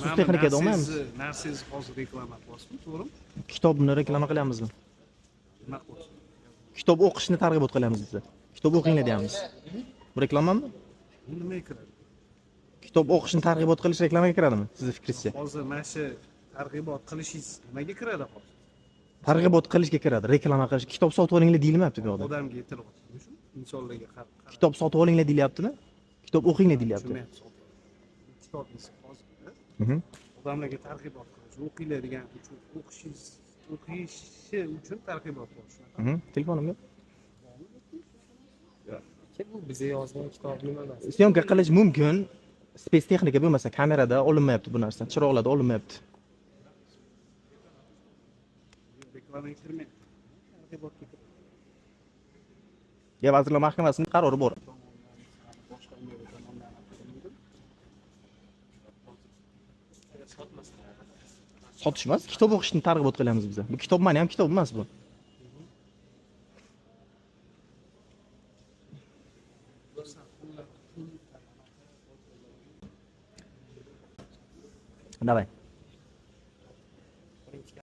maxsus texnikaga olmaymiz. Narsiz hozir reklama qilyapsizmi, to'g'rimi? Kitobni reklama qilyapmizmi? Nima qilyapsiz? Kitob o'qishni targ'ibot qilyapmiz biz. Kitob o'qinglar deyapmiz. Bu reklamami? Bu nimaga kiradi? Kitob o'qishni targ'ibot qilish reklamaga kiradimi? Sizning fikringizcha? Hozir mana shu targ'ibot qilishingiz nimaga kiradi hozir? Targ'ibot qilishga kiradi, reklama qilish. Kitob sotib olinglar deyilmayapti bu yoqda. Odamga aytilyapti shu. Insonlarga qarab. Kitob sotib olinglar deyilyaptimi? Kitob o'qinglar deyilyapti. Kitobingiz hozir Mhm. odamlarga targ'ibot qilish, o'qinglar degan uchun o'qishi uchun targ'ibot qilish. Mhm. Telefonimga. Bu bizga yozgan kitob nima emas. Syomka qilish mumkin. Space texnika bo'lmasa kamerada olinmayapti bu narsa. Chiroqlarda olinmayapti. Reklamaga kirmaydi. Targ'ibotga kiradi. Ya Vazirlar Mahkamasining qarori bor. Boshqa tomonidan Sotish emas, kitob o'qishni targ'ibot qilyapmiz biz. Bu kitob mani ham kitob emas bu. Давай.